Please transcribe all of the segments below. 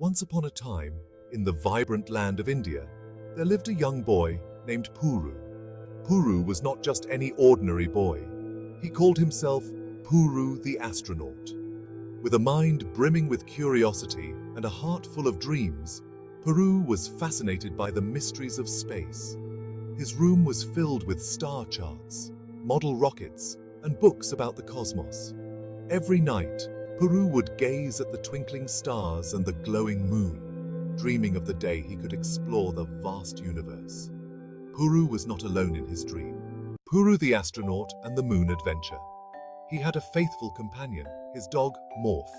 Once upon a time, in the vibrant land of India, there lived a young boy named Puru. Puru was not just any ordinary boy. He called himself Puru the Astronaut. With a mind brimming with curiosity and a heart full of dreams, Puru was fascinated by the mysteries of space. His room was filled with star charts, model rockets, and books about the cosmos. Every night, Puru would gaze at the twinkling stars and the glowing moon, dreaming of the day he could explore the vast universe. Puru was not alone in his dream. Puru the Astronaut and the Moon Adventure. He had a faithful companion, his dog, Morph.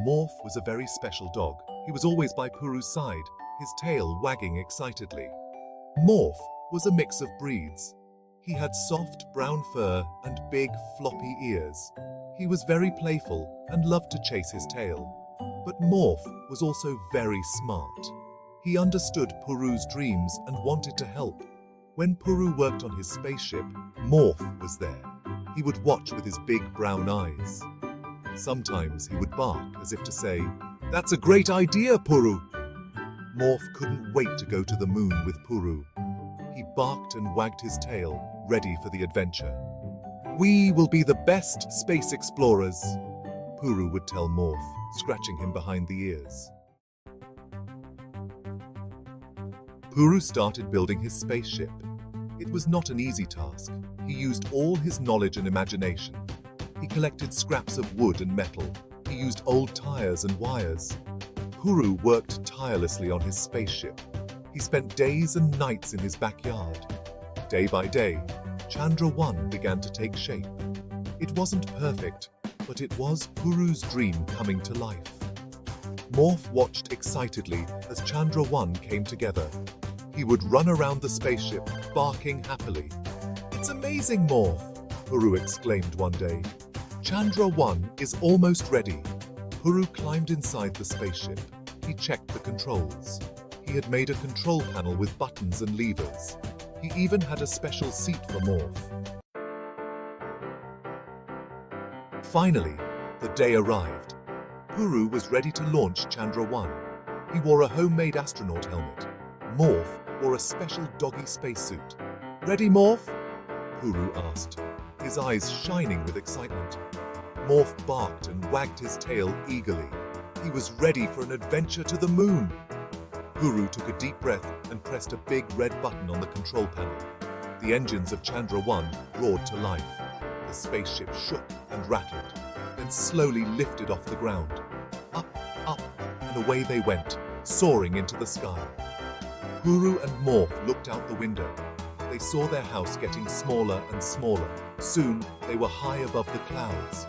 Morph was a very special dog. He was always by Puru's side, his tail wagging excitedly. Morph was a mix of breeds. He had soft brown fur and big floppy ears. He was very playful and loved to chase his tail. But Morph was also very smart. He understood Puru's dreams and wanted to help. When Puru worked on his spaceship, Morph was there. He would watch with his big brown eyes. Sometimes he would bark as if to say, "That's a great idea, Puru!" Morph couldn't wait to go to the moon with Puru. He barked and wagged his tail, ready for the adventure. "We will be the best space explorers," Puru would tell Morph, scratching him behind the ears. Puru started building his spaceship. It was not an easy task. He used all his knowledge and imagination. He collected scraps of wood and metal. He used old tires and wires. Puru worked tirelessly on his spaceship. He spent days and nights in his backyard. Day by day, Chandra 1 began to take shape. It wasn't perfect, but it was Puru's dream coming to life. Morph watched excitedly as Chandra 1 came together. He would run around the spaceship, barking happily. "It's amazing, Morph!" Puru exclaimed one day. "Chandra 1 is almost ready." Puru climbed inside the spaceship. He checked the controls. He had made a control panel with buttons and levers. He even had a special seat for Morph. Finally, the day arrived. Puru was ready to launch Chandra 1. He wore a homemade astronaut helmet. Morph wore a special doggy spacesuit. "Ready, Morph?" Puru asked, his eyes shining with excitement. Morph barked and wagged his tail eagerly. He was ready for an adventure to the moon. Puru took a deep breath and pressed a big red button on the control panel. The engines of Chandra 1 roared to life. The spaceship shook and rattled, then slowly lifted off the ground. Up, up, and away they went, soaring into the sky. Puru and Morph looked out the window. They saw their house getting smaller and smaller. Soon, they were high above the clouds.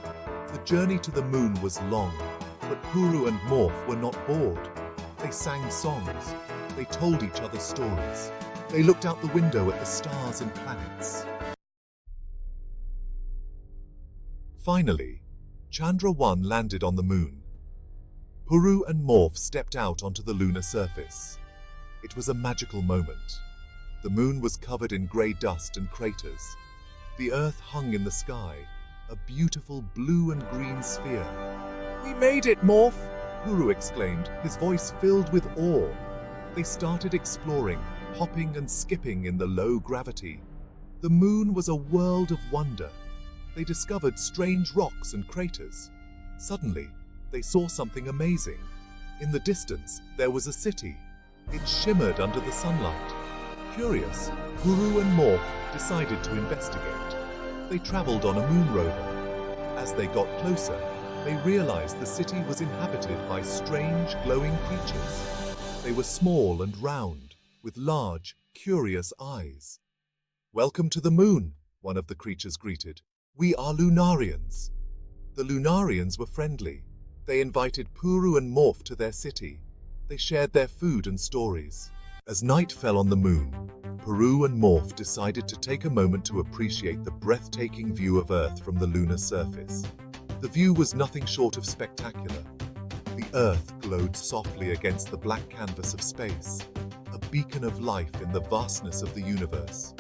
The journey to the moon was long, but Puru and Morph were not bored. They sang songs. They told each other stories. They looked out the window at the stars and planets. Finally, Chandra 1 landed on the moon. Puru and Morph stepped out onto the lunar surface. It was a magical moment. The moon was covered in grey dust and craters. The earth hung in the sky, a beautiful blue and green sphere. "We made it, Morph!" Puru exclaimed, his voice filled with awe. They started exploring, hopping and skipping in the low gravity. The moon was a world of wonder. They discovered strange rocks and craters. Suddenly, they saw something amazing. In the distance, there was a city. It shimmered under the sunlight. Curious, Puru and Morph decided to investigate. They traveled on a moon rover. As they got closer, they realized the city was inhabited by strange, glowing creatures. They were small and round, with large, curious eyes. "Welcome to the moon," one of the creatures greeted. "We are Lunarians." The Lunarians were friendly. They invited Puru and Morph to their city. They shared their food and stories. As night fell on the moon, Puru and Morph decided to take a moment to appreciate the breathtaking view of Earth from the lunar surface. The view was nothing short of spectacular. The Earth glowed softly against the black canvas of space, a beacon of life in the vastness of the universe.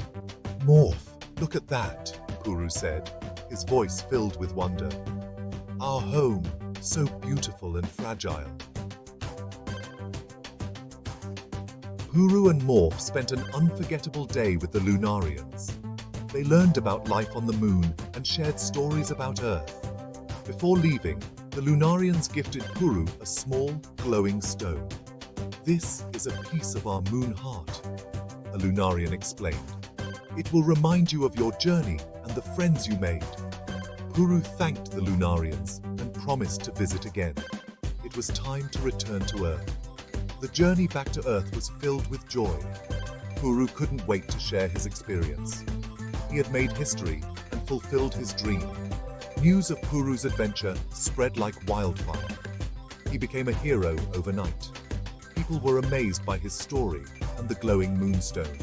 "Morph, look at that," Puru said, his voice filled with wonder. "Our home, so beautiful and fragile." Puru and Morph spent an unforgettable day with the Lunarians. They learned about life on the moon and shared stories about Earth. Before leaving, the Lunarians gifted Puru a small, glowing stone. "This is a piece of our moon heart," a Lunarian explained. "It will remind you of your journey and the friends you made." Puru thanked the Lunarians and promised to visit again. It was time to return to Earth. The journey back to Earth was filled with joy. Puru couldn't wait to share his experience. He had made history and fulfilled his dream. News of Puru's adventure spread like wildfire. He became a hero overnight. People were amazed by his story and the glowing moonstone.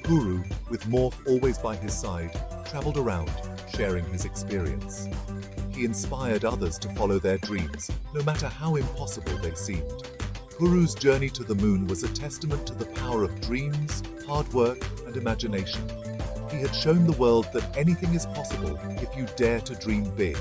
Puru, with Morph always by his side, traveled around, sharing his experience. He inspired others to follow their dreams, no matter how impossible they seemed. Puru's journey to the moon was a testament to the power of dreams, hard work, and imagination. He had shown the world that anything is possible if you dare to dream big.